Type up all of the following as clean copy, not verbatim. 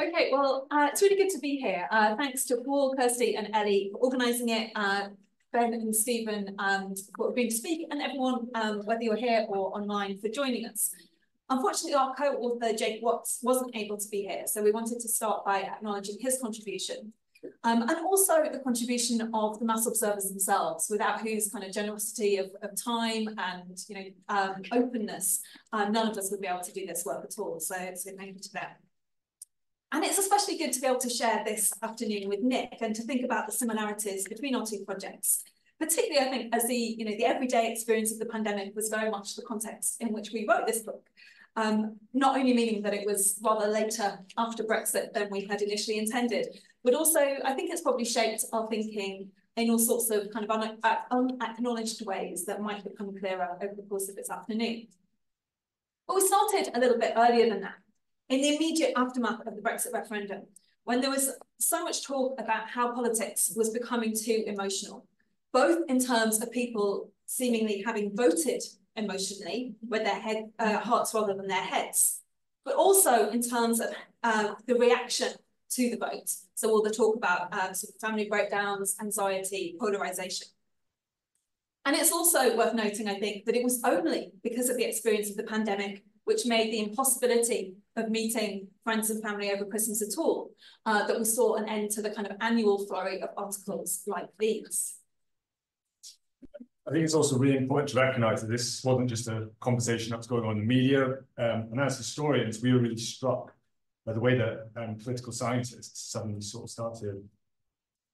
Okay, well, it's really good to be here. Thanks to Paul, Kirsty and Ellie for organising it, Ben and Stephen for agreeing to speak, and everyone, whether you're here or online, for joining us. Unfortunately, our co-author, Jake Watts, wasn't able to be here, so we wanted to start by acknowledging his contribution. And also the contribution of the mass observers themselves, without whose kind of generosity of time and openness, none of us would be able to do this work at all. So thank you to them. And it's especially good to be able to share this afternoon with Nick and to think about the similarities between our two projects. Particularly, I think, as the everyday experience of the pandemic was very much the context in which we wrote this book. Not only meaning that it was rather later after Brexit than we had initially intended, but also I think it's probably shaped our thinking in all sorts of kind of unacknowledged ways that might become clearer over the course of this afternoon. But we started a little bit earlier than that, in the immediate aftermath of the Brexit referendum, when there was so much talk about how politics was becoming too emotional, both in terms of people seemingly having voted emotionally with their hearts rather than their heads, but also in terms of the reaction to the vote. So all the talk about sort of family breakdowns, anxiety, polarization. And it's also worth noting, I think, that it was only because of the experience of the pandemic which made the impossibility of meeting friends and family over Christmas at all, that we saw an end to the kind of annual flurry of articles like these. I think it's also really important to recognise that this wasn't just a conversation that was going on in the media. And as historians, we were really struck by the way that political scientists suddenly sort of started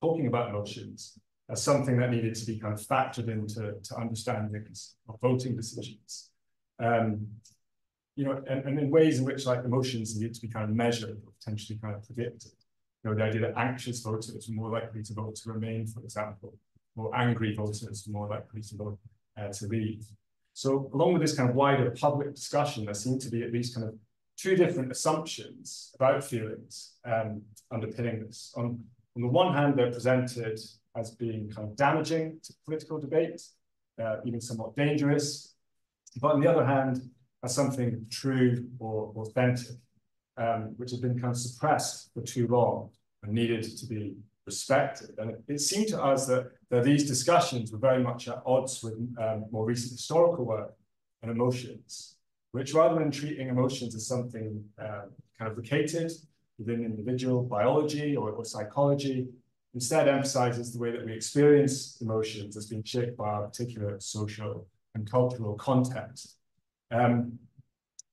talking about emotions as something that needed to be kind of factored into understandings of voting decisions. And in ways in which like emotions need to be kind of measured or potentially kind of predicted. The idea that anxious voters were more likely to vote to remain, for example, or angry voters were more likely to vote to leave. So along with this kind of wider public discussion, there seemed to be at least kind of two different assumptions about feelings underpinning this. On the one hand, they're presented as being kind of damaging to political debate, even somewhat dangerous. But on the other hand, as something true or authentic, which has been kind of suppressed for too long and needed to be respected. And it seemed to us that these discussions were very much at odds with more recent historical work and emotions, which rather than treating emotions as something kind of located within individual biology or psychology, instead emphasizes the way that we experience emotions as being shaped by our particular social and cultural context.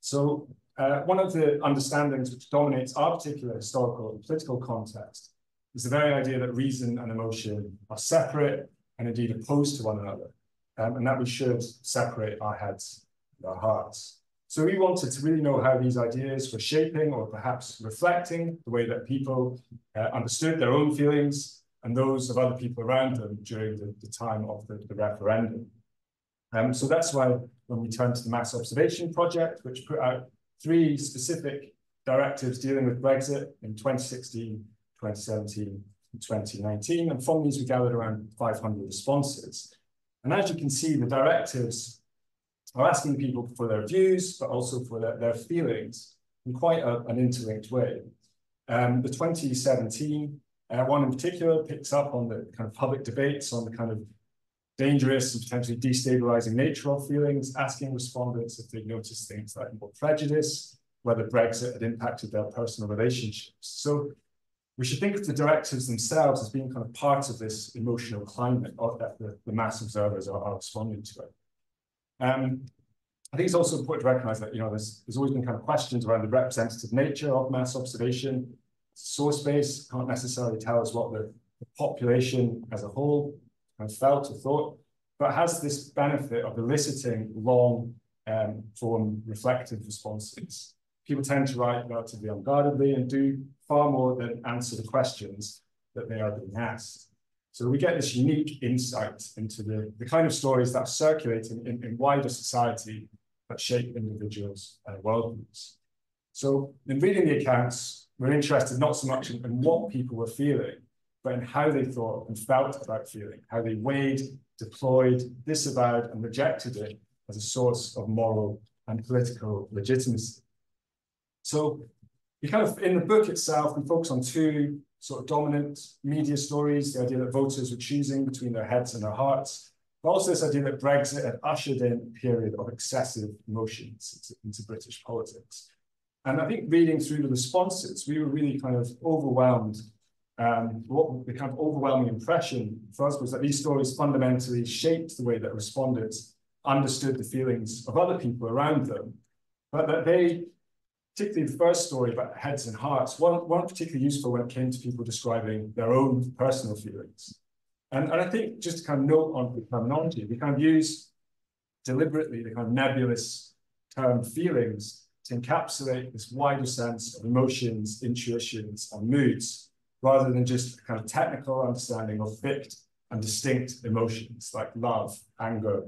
So one of the understandings which dominates our particular historical and political context is the very idea that reason and emotion are separate and indeed opposed to one another, and that we should separate our heads and our hearts. So we wanted to really know how these ideas were shaping or perhaps reflecting the way that people understood their own feelings and those of other people around them during the time of the referendum. So that's why when we turned to the Mass Observation Project, which put out 3 specific directives dealing with Brexit in 2016, 2017, and 2019. And from these, we gathered around 500 responses. And as you can see, the directives are asking people for their views, but also for their feelings in quite an interlinked way. The 2017 one in particular picks up on the kind of public debates on the kind of dangerous and potentially destabilizing nature of feelings, asking respondents if they'd noticed things like more prejudice, whether Brexit had impacted their personal relationships. So we should think of the directives themselves as being kind of part of this emotional climate that the mass observers are responding to it. I think it's also important to recognize that there's always been kind of questions around the representative nature of mass observation. Source base can't necessarily tell us what the population as a whole kind of felt or thought, but has this benefit of eliciting long form reflective responses. People tend to write relatively unguardedly and do far more than answer the questions that they are being asked. So we get this unique insight into the kind of stories that are circulating in wider society that shape individuals' worldviews. So in reading the accounts, we're interested not so much in what people were feeling, but in how they thought and felt about feeling, how they weighed, deployed, disavowed, and rejected it as a source of moral and political legitimacy. So we kind of, in the book itself, we focus on two sort of dominant media stories, the idea that voters were choosing between their heads and their hearts, but also this idea that Brexit had ushered in a period of excessive emotions into British politics. And I think reading through the responses, we were really kind of overwhelmed. What the kind of overwhelming impression for us was that these stories fundamentally shaped the way that respondents understood the feelings of other people around them, but that they, particularly the first story about heads and hearts, weren't particularly useful when it came to people describing their own personal feelings. And I think just to kind of note on the terminology, we kind of use deliberately the kind of nebulous term feelings to encapsulate this wider sense of emotions, intuitions, and moods, rather than just a kind of technical understanding of fixed and distinct emotions like love, anger,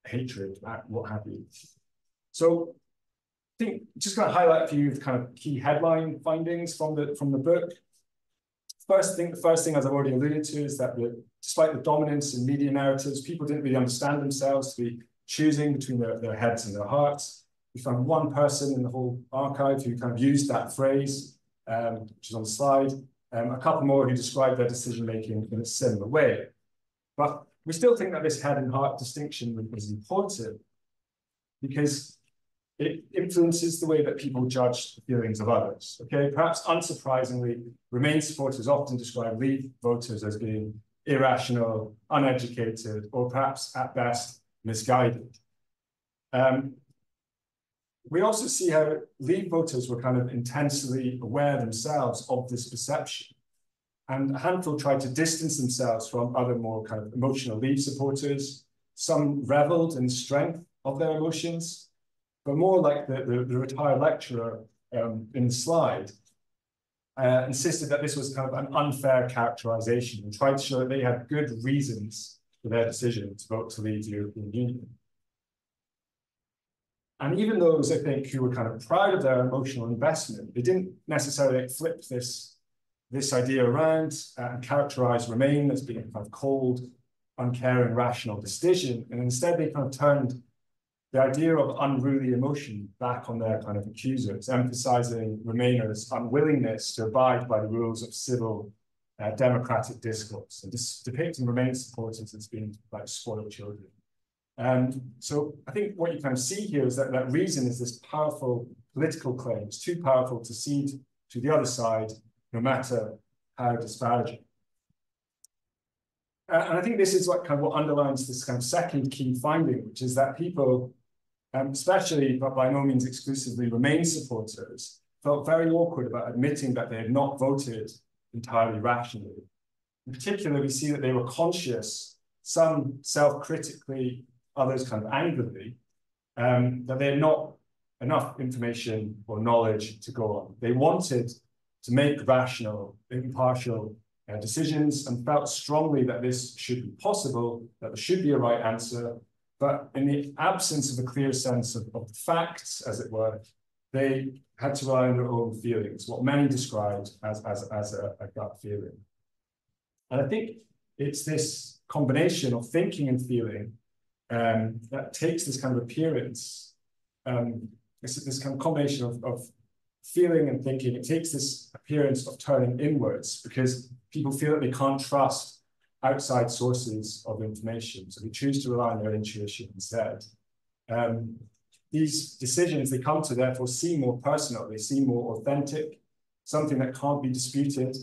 hatred, what have you. So I think just going to highlight a few of the kind of key headline findings from the book. The first thing, as I've already alluded to, is that despite the dominance in media narratives, people didn't really understand themselves to be choosing between their heads and their hearts. We found one person in the whole archive who kind of used that phrase, which is on the slide. A couple more who described their decision-making in a similar way. But we still think that this head and heart distinction is important because it influences the way that people judge the feelings of others. Okay, perhaps unsurprisingly, Remain supporters often describe Leave voters as being irrational, uneducated, or perhaps at best misguided. We also see how Leave voters were kind of intensely aware themselves of this perception. And a handful tried to distance themselves from other more kind of emotional Leave supporters. Some reveled in the strength of their emotions, but more like the retired lecturer in the slide, insisted that this was kind of an unfair characterization and tried to show that they had good reasons for their decision to vote to leave the European Union. And even those, I think, who were kind of proud of their emotional investment, they didn't necessarily flip this idea around and characterize Remain as being kind of cold, uncaring, rational decision. And instead, they kind of turned the idea of unruly emotion back on their kind of accusers, emphasizing Remainers' unwillingness to abide by the rules of civil democratic discourse, and depicting Remain supporters as being like spoiled children. And so I think what you kind of see here is that reason is this powerful political claim. It's too powerful to cede to the other side, no matter how disparaging. And I think this is what underlines this kind of second key finding, which is that people, especially but by no means exclusively Remain supporters, felt very awkward about admitting that they had not voted entirely rationally. In particular, we see that they were conscious, some self-critically, others kind of angrily, that they had not enough information or knowledge to go on. They wanted to make rational, impartial decisions and felt strongly that this should be possible, that there should be a right answer. But in the absence of a clear sense of the facts, as it were, they had to rely on their own feelings, what many described as a gut feeling. And I think it's this combination of thinking and feeling that takes this kind of appearance, this kind of combination of feeling and thinking, it takes this appearance of turning inwards because people feel that they can't trust outside sources of information. So they choose to rely on their intuition instead. These decisions they come to therefore seem more personal, they seem more authentic, something that can't be disputed.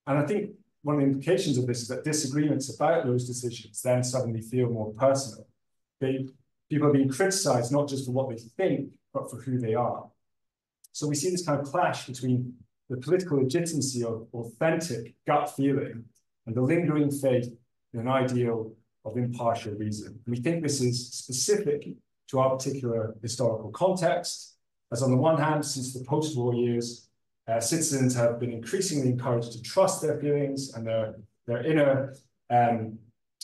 And I think one of the implications of this is that disagreements about those decisions then suddenly feel more personal. People are being criticized not just for what they think, but for who they are. So we see this kind of clash between the political legitimacy of authentic gut feeling and the lingering faith in an ideal of impartial reason. We think this is specific to our particular historical context, as on the one hand, since the post-war years, citizens have been increasingly encouraged to trust their feelings and their inner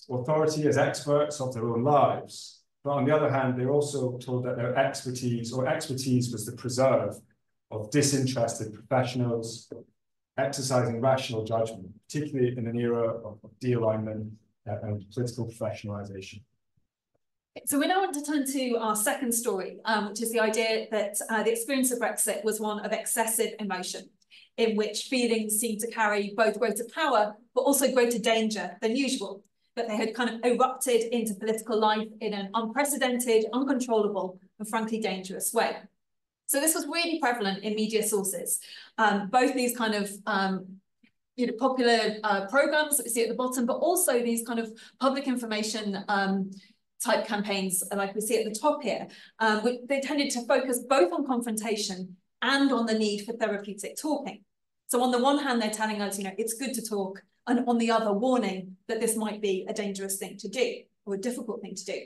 authority as experts of their own lives. But on the other hand, they're also told that their expertise was the preserve of disinterested professionals exercising rational judgment, particularly in an era of de-alignment and political professionalization. So we now want to turn to our second story, which is the idea that the experience of Brexit was one of excessive emotion, in which feelings seemed to carry both greater power, but also greater danger than usual, that they had kind of erupted into political life in an unprecedented, uncontrollable, and frankly dangerous way. So this was really prevalent in media sources. Both these kind of popular programs that we see at the bottom, but also these kind of public information type campaigns, like we see at the top here, they tended to focus both on confrontation and on the need for therapeutic talking. So on the one hand, they're telling us, it's good to talk, and on the other, warning that this might be a dangerous thing to do, or a difficult thing to do.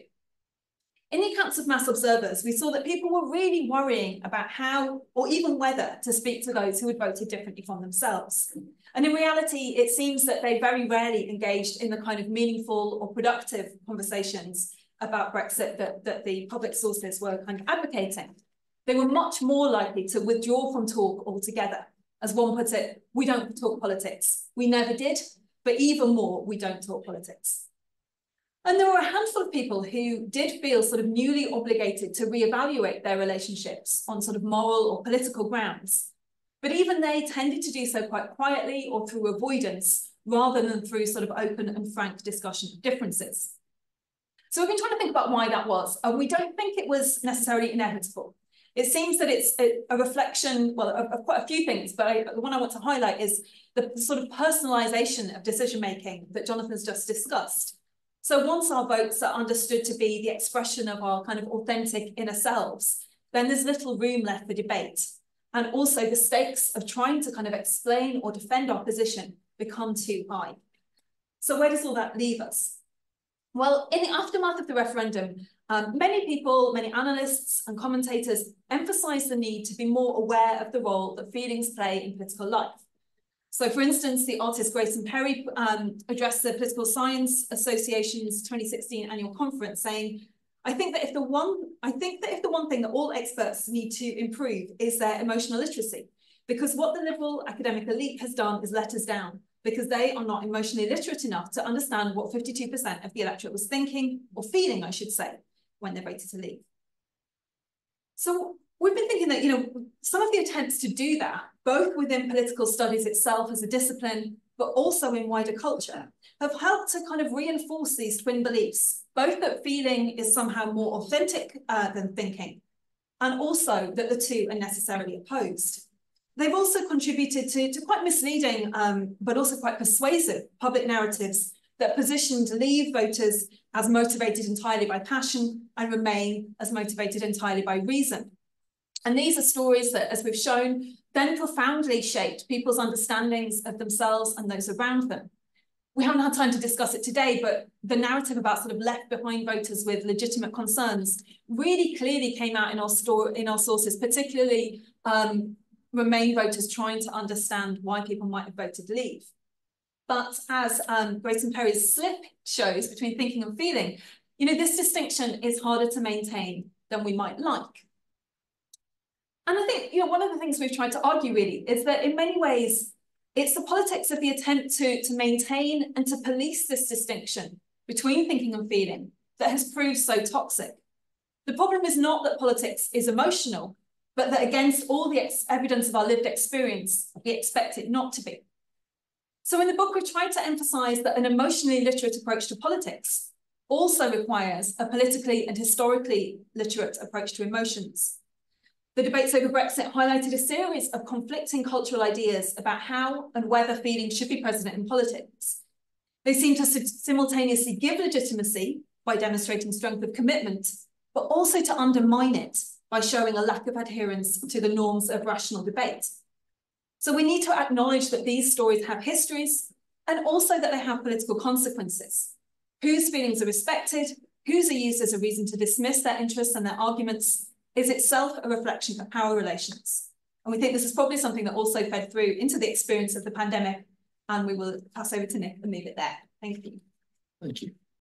In the accounts of mass observers, we saw that people were really worrying about how, or even whether, to speak to those who had voted differently from themselves. And in reality, it seems that they very rarely engaged in the kind of meaningful or productive conversations about Brexit that the public sources were kind of advocating. They were much more likely to withdraw from talk altogether. As one puts it, we don't talk politics. We never did, but even more, we don't talk politics. And there were a handful of people who did feel sort of newly obligated to reevaluate their relationships on sort of moral or political grounds. But even they tended to do so quite quietly or through avoidance, rather than through sort of open and frank discussion of differences. So we've been trying to think about why that was, and we don't think it was necessarily inevitable. It seems that it's a reflection, well, of quite a few things, but the one I want to highlight is the sort of personalization of decision-making that Jonathan's just discussed. So once our votes are understood to be the expression of our kind of authentic inner selves, then there's little room left for debate. And also the stakes of trying to kind of explain or defend our position become too high. So where does all that leave us? Well, in the aftermath of the referendum, many people, many analysts and commentators emphasise the need to be more aware of the role that feelings play in political life. So, for instance, the artist Grayson Perry addressed the Political Science Association's 2016 annual conference, saying, I think that if the one thing that all experts need to improve is their emotional literacy, because what the liberal academic elite has done is let us down, because they are not emotionally literate enough to understand what 52% of the electorate was thinking, or feeling, I should say, when they voted to leave. So we've been thinking that, some of the attempts to do that, both within political studies itself as a discipline, but also in wider culture, have helped to kind of reinforce these twin beliefs, both that feeling is somehow more authentic than thinking, and also that the two are necessarily opposed. They've also contributed to quite misleading, but also quite persuasive public narratives that positioned Leave voters as motivated entirely by passion and Remain as motivated entirely by reason. And these are stories that, as we've shown, then profoundly shaped people's understandings of themselves and those around them. We haven't had time to discuss it today, but the narrative about sort of left behind voters with legitimate concerns really clearly came out in our sources, particularly Remain voters trying to understand why people might have voted Leave. But as Grayson Perry's slip shows between thinking and feeling, this distinction is harder to maintain than we might like. And I think, one of the things we've tried to argue really is that in many ways, it's the politics of the attempt to maintain and to police this distinction between thinking and feeling that has proved so toxic. The problem is not that politics is emotional, but that against all the evidence of our lived experience, we expect it not to be. So in the book, we've tried to emphasize that an emotionally literate approach to politics also requires a politically and historically literate approach to emotions. The debates over Brexit highlighted a series of conflicting cultural ideas about how and whether feeling should be present in politics. They seem to simultaneously give legitimacy by demonstrating strength of commitment, but also to undermine it by showing a lack of adherence to the norms of rational debate. So we need to acknowledge that these stories have histories and also that they have political consequences. Whose feelings are respected, whose are used as a reason to dismiss their interests and their arguments, is itself a reflection of power relations. And we think this is probably something that also fed through into the experience of the pandemic, and we will pass over to Nick and leave it there. Thank you. Thank you.